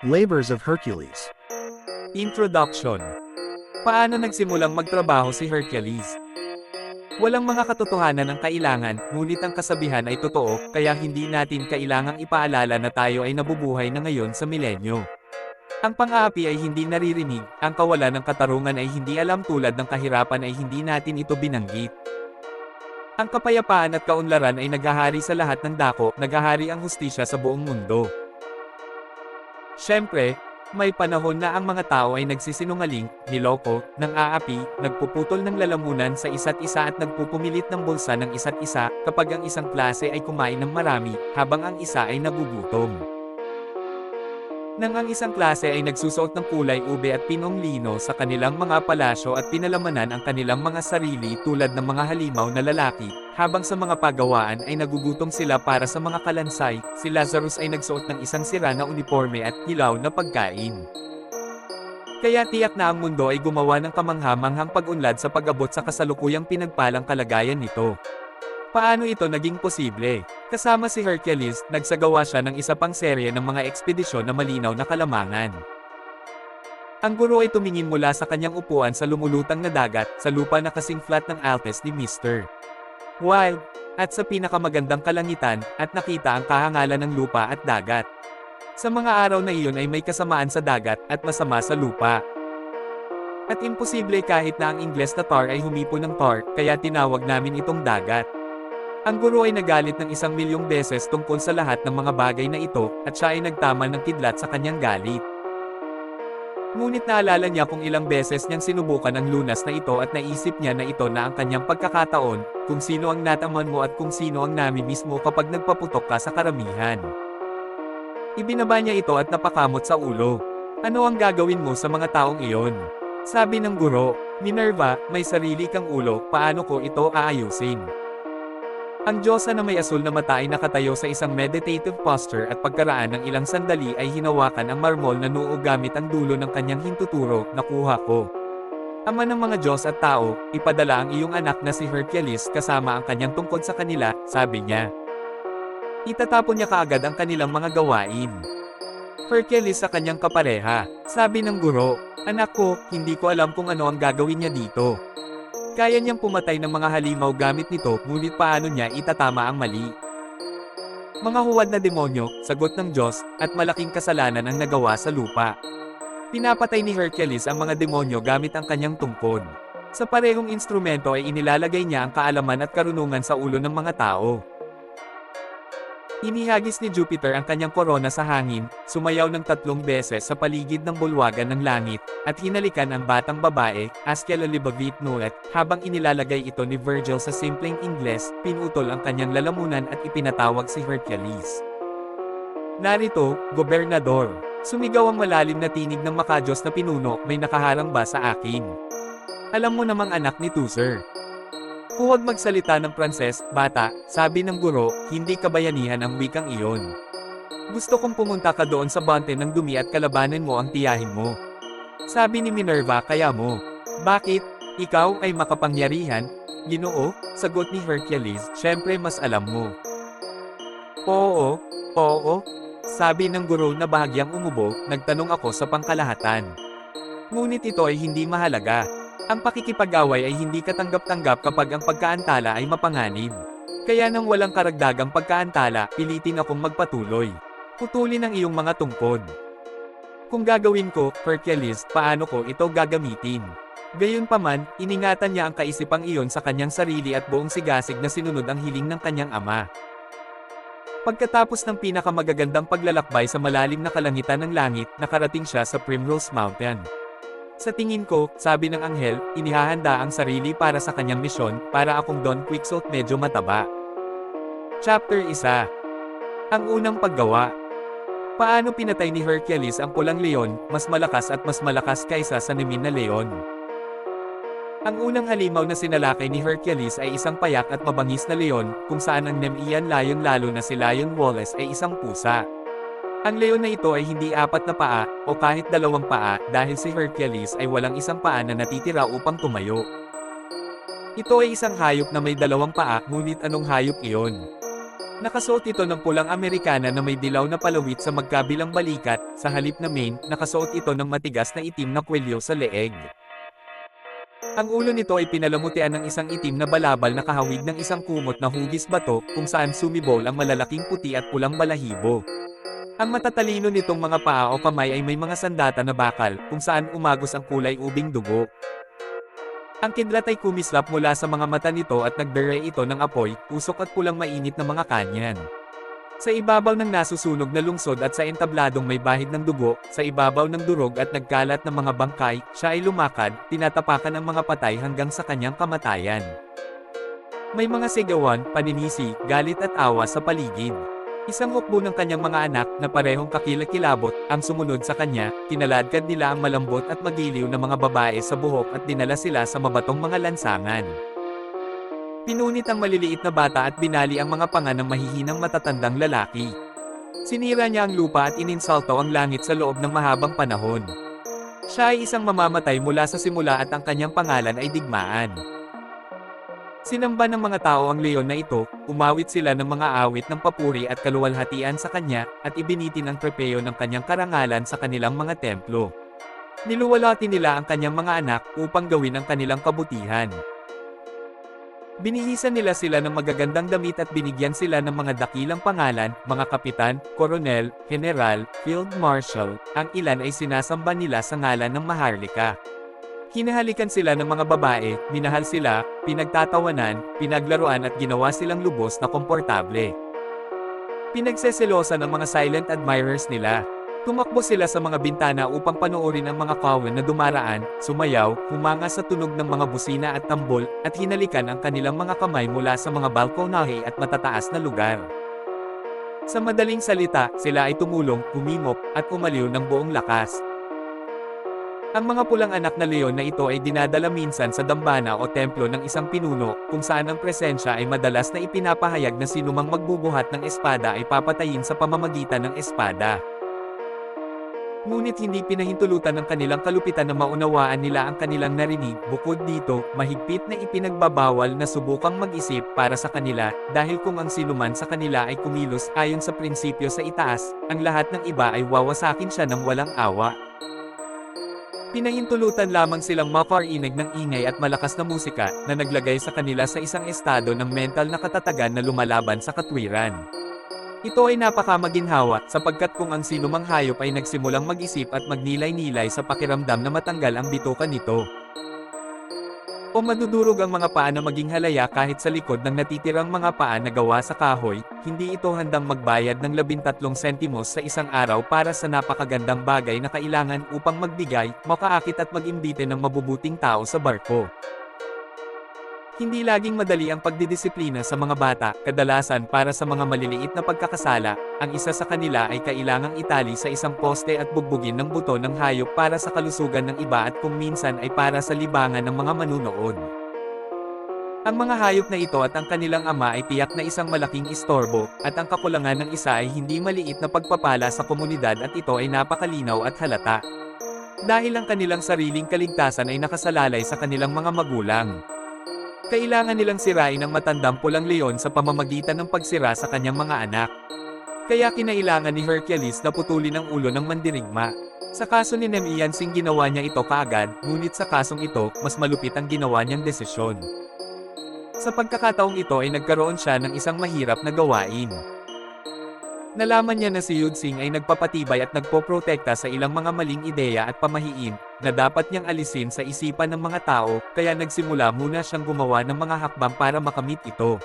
Labors of Hercules. Introduction. Paano nagsimulang magtrabaho si Hercules? Walang mga katotohanan ang kailangan, ngunit ang kasabihan ay totoo, kaya hindi natin kailangang ipaalala na tayo ay nabubuhay na ngayon sa milenyo. Ang pang-aapi ay hindi naririnig, ang kawalan ng katarungan ay hindi alam tulad ng kahirapan ay hindi natin ito binanggit. Ang kapayapaan at kaunlaran ay naghahari sa lahat ng dako, naghahari ang hustisya sa buong mundo. Siyempre, may panahon na ang mga tao ay nagsisinungaling, niloko, nang-aapi, nagpuputol ng lalamunan sa isa't isa at nagpupumilit ng bulsa ng isa't isa, kapag ang isang klase ay kumain ng marami, habang ang isa ay nagugutom. Nang ang isang klase ay nagsusuot ng kulay ube at pinong lino sa kanilang mga palasyo at pinalamanan ang kanilang mga sarili tulad ng mga halimaw na lalaki, habang sa mga pagawaan ay nagugutom sila para sa mga kalansay, si Lazarus ay nagsuot ng isang sira na uniforme at hilaw na pagkain. Kaya tiyak na ang mundo ay gumawa ng kamangha-manghang pag-unlad sa pag-abot sa kasalukuyang pinagpalang kalagayan nito. Paano ito naging posible? Kasama si Hercules, nagsagawa siya ng isa pang serye ng mga ekspedisyon na malinaw na kalamangan. Ang guro ay tumingin mula sa kanyang upuan sa lumulutang na dagat, sa lupa na kasing flat ng Alpes ni Mr. Wild, at sa pinakamagandang kalangitan, at nakita ang kahangalan ng lupa at dagat. Sa mga araw na iyon ay may kasamaan sa dagat, at masama sa lupa. At imposible kahit na ang Ingles na tar ay humipo ng tar, kaya tinawag namin itong dagat. Ang guro ay nagalit ng 1,000,000 beses tungkol sa lahat ng mga bagay na ito, at siya ay nagtama ng kidlat sa kanyang galit. Ngunit naalala niya kung ilang beses niyang sinubukan ang lunas na ito at naisip niya na ito na ang kanyang pagkakataon, kung sino ang nataman mo at kung sino ang namimiss mo kapag nagpaputok ka sa karamihan. Ibinaba niya ito at napakamot sa ulo. Ano ang gagawin mo sa mga taong iyon? Sabi ng guro, Minerva, may sarili kang ulo, paano ko ito aayusin? Ang diyosa na may asul na mata ay nakatayo sa isang meditative posture at pagkaraan ng ilang sandali ay hinawakan ang marmol na noo gamit ang dulo ng kanyang hintuturo, nakuha ko. Ama ng mga Diyos at tao, ipadala ang iyong anak na si Hercules kasama ang kanyang tungkod sa kanila, sabi niya. Itatapon niya kaagad ang kanilang mga gawain. Hercules sa kanyang kapareha, sabi ng guro, anak ko, hindi ko alam kung ano ang gagawin niya dito. Kaya niyang pumatay ng mga halimaw gamit nito, ngunit paano niya itatama ang mali? Mga huwad na demonyo, sagot ng Diyos, at malaking kasalanan ang nagawa sa lupa. Pinapatay ni Hercules ang mga demonyo gamit ang kanyang tungkod. Sa parehong instrumento ay inilalagay niya ang kaalaman at karunungan sa ulo ng mga tao. Inihagis ni Jupiter ang kanyang korona sa hangin, sumayaw ng 3 beses sa paligid ng bulwagan ng langit, at hinalikan ang batang babae, Askel Libavit Noet, habang inilalagay ito ni Virgil sa simpleng Ingles, pinutol ang kanyang lalamunan at ipinatawag si Hercules. Narito, Gobernador. Sumigaw ang malalim na tinig ng makadiyos na pinuno, may nakaharang ba sa akin? Alam mo namang anak ni Teucer. Huwag magsalita ng Pranses, bata, sabi ng guro, hindi kabayanihan ang wikang iyon. Gusto kong pumunta ka doon sa bante ng dumi at kalabanin mo ang tiyahin mo. Sabi ni Minerva, kaya mo. Bakit? Ikaw ay makapangyarihan? Ginoo, sagot ni Hercules, syempre mas alam mo. Oo, sabi ng guro na bahagyang umubo, nagtanong ako sa pangkalahatan. Ngunit ito ay hindi mahalaga. Ang pakikipag-away ay hindi katanggap-tanggap kapag ang pagkaantala ay mapanganib. Kaya nang walang karagdagang pagkaantala, pilitin akong magpatuloy. Putulin ang iyong mga tungkod. Kung gagawin ko, Hercules, paano ko ito gagamitin? Gayunpaman, iningatan niya ang kaisipang iyon sa kanyang sarili at buong sigasig na sinunod ang hiling ng kanyang ama. Pagkatapos ng pinakamagagandang paglalakbay sa malalim na kalangitan ng langit, nakarating siya sa Primrose Mountain. Sa tingin ko, sabi ng anghel, inihahanda ang sarili para sa kanyang misyon, para akong Don Quixote medyo mataba. Chapter 1. Ang unang paggawa. Paano pinatay ni Hercules ang pulang leon, mas malakas kaysa sa nimin na leon? Ang unang halimaw na sinalakay ni Hercules ay isang payak at mabangis na leon, kung saan ang Nemean lion lalo na si Lion Wallace ay isang pusa. Ang leon na ito ay hindi 4 na paa, o kahit 2 paa, dahil si Hercules ay walang isang paa na natitira upang tumayo. Ito ay isang hayop na may 2 paa, ngunit anong hayop iyon? Nakasuot ito ng pulang Amerikana na may dilaw na palawit sa magkabilang balikat, sa halip na mane, nakasuot ito ng matigas na itim na kwelyo sa leeg. Ang ulo nito ay pinalamutian ng isang itim na balabal na kahawig ng isang kumot na hugis bato, kung saan sumibol ang malalaking puti at pulang balahibo. Ang matatalino nitong mga paa o kamay ay may mga sandata na bakal, kung saan umagos ang kulay ubing dugo. Ang kidlat ay kumislap mula sa mga mata nito at nagdere ito ng apoy, usok at pulang mainit na mga kanyan. Sa ibabaw ng nasusunog na lungsod at sa entabladong may bahid ng dugo, sa ibabaw ng durog at nagkalat ng mga bangkay, siya ay lumakad, tinatapakan ang mga patay hanggang sa kanyang kamatayan. May mga sigawan, paninisi, galit at awa sa paligid. Isang hukbo ng kanyang mga anak, na parehong kakilakilabot, ang sumunod sa kanya, kinaladkad nila ang malambot at magiliw na mga babae sa buhok at dinala sila sa mabatong mga lansangan. Pinunit ang maliliit na bata at binali ang mga panga ng mahihinang matatandang lalaki. Sinira niya ang lupa at ininsulto ang langit sa loob ng mahabang panahon. Siya ay isang mamamatay mula sa simula at ang kanyang pangalan ay digmaan. Sinamba ng mga tao ang leon na ito, umawit sila ng mga awit ng papuri at kaluwalhatian sa kanya, at ibinitin ang trepeyo ng kanyang karangalan sa kanilang mga templo. Niluwalhati nila ang kanyang mga anak upang gawin ang kanilang kabutihan. Binihisan nila sila ng magagandang damit at binigyan sila ng mga dakilang pangalan, mga kapitan, koronel, general, field marshal, ang ilan ay sinasamba nila sa ngalan ng Maharlika. Hinahalikan sila ng mga babae, minahal sila, pinagtatawanan, pinaglaruan at ginawa silang lubos na komportable. Pinagseselosan ang mga silent admirers nila. Tumakbo sila sa mga bintana upang panoorin ang mga kawan na dumaraan, sumayaw, humanga sa tunog ng mga busina at tambol, at hinalikan ang kanilang mga kamay mula sa mga balkonahe at matataas na lugar. Sa madaling salita, sila ay tumulong, humimok, at umaliw ng buong lakas. Ang mga pulang anak na leon na ito ay dinadala minsan sa dambana o templo ng isang pinuno, kung saan ang presensya ay madalas na ipinapahayag na sinumang magbubuhat ng espada ay papatayin sa pamamagitan ng espada. Ngunit hindi pinahintulutan ng kanilang kalupitan na maunawaan nila ang kanilang narinig. Bukod dito, mahigpit na ipinagbabawal na subukang mag-isip para sa kanila, dahil kung ang sinuman sa kanila ay kumilos ayon sa prinsipyo sa itaas, ang lahat ng iba ay wawasakin siya ng walang awa. Pinahintulutan lamang silang makarinig ng ingay at malakas na musika, na naglagay sa kanila sa isang estado ng mental na katatagan na lumalaban sa katwiran. Ito ay napakamaginhawa, sapagkat kung ang sinumang hayop ay nagsimulang mag-isip at magnilay-nilay sa pakiramdam na matanggal ang bituka nito, o madudurog ang mga paa na maging halaya kahit sa likod ng natitirang mga paa na gawa sa kahoy, hindi ito handang magbayad ng 13 sentimos sa isang araw para sa napakagandang bagay na kailangan upang magbigay, makaakit at mag-imbite ng mabubuting tao sa barko. Hindi laging madali ang pagdidisiplina sa mga bata, kadalasan para sa mga maliliit na pagkakasala, ang isa sa kanila ay kailangang itali sa isang poste at bugbugin ng buto ng hayop para sa kalusugan ng iba at kung minsan ay para sa libangan ng mga manunood. Ang mga hayop na ito at ang kanilang ama ay tiyak na isang malaking istorbo, at ang kakulangan ng isa ay hindi maliit na pagpapala sa komunidad at ito ay napakalinaw at halata. Dahil ang kanilang sariling kaligtasan ay nakasalalay sa kanilang mga magulang. Kailangan nilang sirain ang matandang pulang leon sa pamamagitan ng pagsira sa kanyang mga anak. Kaya kinailangan ni Hercules na putulin ang ulo ng mandirigma. Sa kaso ni Nemiansing ginawa niya ito kaagad, ngunit sa kasong ito, mas malupit ang ginawa niyang desisyon. Sa pagkakataong ito ay nagkaroon siya ng isang mahirap na gawain. Nalaman niya na si Yudsing ay nagpapatibay at nagpoprotekta sa ilang mga maling ideya at pamahiin, na dapat niyang alisin sa isipan ng mga tao, kaya nagsimula muna siyang gumawa ng mga hakbang para makamit ito.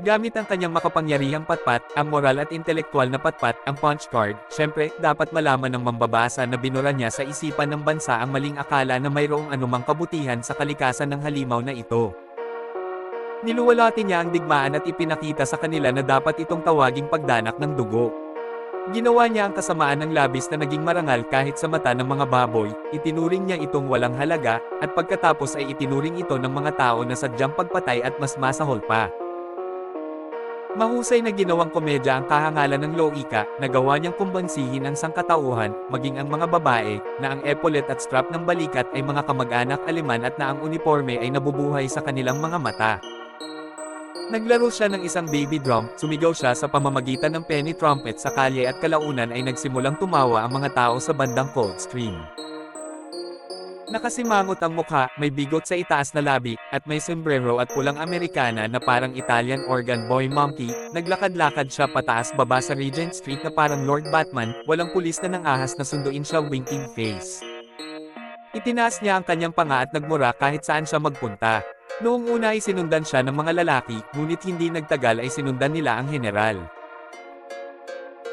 Gamit ang kanyang makapangyarihang patpat, ang moral at intelektual na patpat, ang punch card, syempre, dapat malaman ng mambabasa na binura niya sa isipan ng bansa ang maling akala na mayroong anumang kabutihan sa kalikasan ng halimaw na ito. Niluwalhati niya ang digmaan at ipinakita sa kanila na dapat itong tawaging pagdanak ng dugo. Ginawa niya ang kasamaan ng labis na naging marangal kahit sa mata ng mga baboy, itinuring niya itong walang halaga, at pagkatapos ay itinuring ito ng mga tao na sadyang pagpatay at mas masahol pa. Mahusay na ginawang komedya ang kahangalan ng Loika, nagawa niyang kumbansihin ang sangkatauhan, maging ang mga babae, na ang epaulette at strap ng balikat ay mga kamag-anak Aleman at na ang uniforme ay nabubuhay sa kanilang mga mata. Naglaro siya ng isang baby drum, sumigaw siya sa pamamagitan ng penny trumpet sa kalye at kalaunan ay nagsimulang tumawa ang mga tao sa bandang Coldstream. Nakasimangot ang mukha, may bigot sa itaas na labi, at may sombrero at pulang Amerikana na parang Italian organ boy monkey. Naglakad-lakad siya pataas-baba sa Regent Street na parang Lord Batman, walang pulis na nangahas na sunduin siya winking face. Itinaas niya ang kanyang panga at nagmura kahit saan siya magpunta. Noong una ay sinundan siya ng mga lalaki, ngunit hindi nagtagal ay sinundan nila ang general.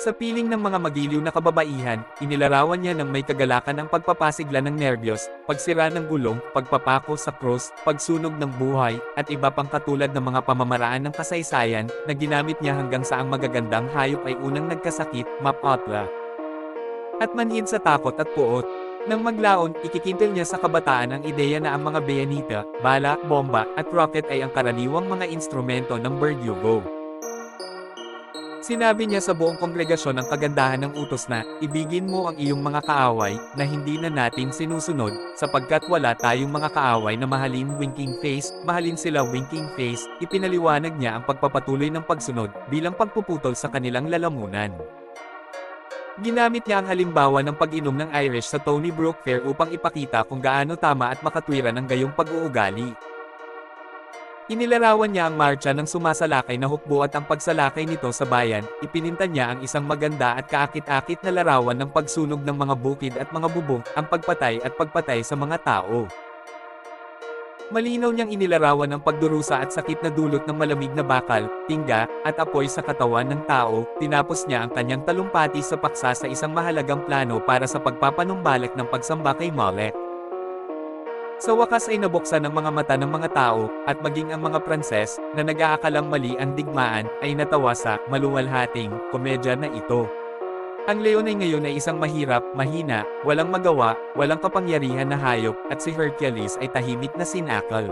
Sa piling ng mga magiliw na kababaihan, inilarawan niya ng may kagalakan ang pagpapasigla ng nerbiyos, pagsira ng gulong, pagpapako sa krus, pagsunog ng buhay, at iba pang katulad ng mga pamamaraan ng kasaysayan, na ginamit niya hanggang sa ang magagandang hayop ay unang nagkasakit, mapotla. At manhid sa takot at puot. Nang maglaon, ikikintil niya sa kabataan ang ideya na ang mga bayanita, bala, bomba, at rocket ay ang karaniwang mga instrumento ng Verdugo. Sinabi niya sa buong kongregasyon ang kagandahan ng utos na, ibigin mo ang iyong mga kaaway, na hindi na natin sinusunod, sapagkat wala tayong mga kaaway na mahalin winking face, mahalin sila winking face. Ipinaliwanag niya ang pagpapatuloy ng pagsunod, bilang pagpuputol sa kanilang lalamunan. Ginamit niya ang halimbawa ng pag-inom ng Irish sa Tony Brook Fair upang ipakita kung gaano tama at makatwiran ang gayong pag-uugali. Inilarawan niya ang marcha ng sumasalakay na hukbo at ang pagsalakay nito sa bayan. Ipininta niya ang isang maganda at kaakit-akit na larawan ng pagsunog ng mga bukid at mga bubong, ang pagpatay sa mga tao. Malinaw niyang inilarawan ang pagdurusa at sakit na dulot ng malamig na bakal, tingga, at apoy sa katawan ng tao. Tinapos niya ang kanyang talumpati sa paksa sa isang mahalagang plano para sa pagpapanumbalik ng pagsamba kay Molech. Sa wakas ay nabuksan ang mga mata ng mga tao, at maging ang mga Pranses, na nag-aakalang mali ang digmaan, ay natawa sa maluwalhating komedya na ito. Ang leon ay ngayon ay isang mahirap, mahina, walang magawa, walang kapangyarihan na hayop, at si Hercules ay tahimik na sinakal.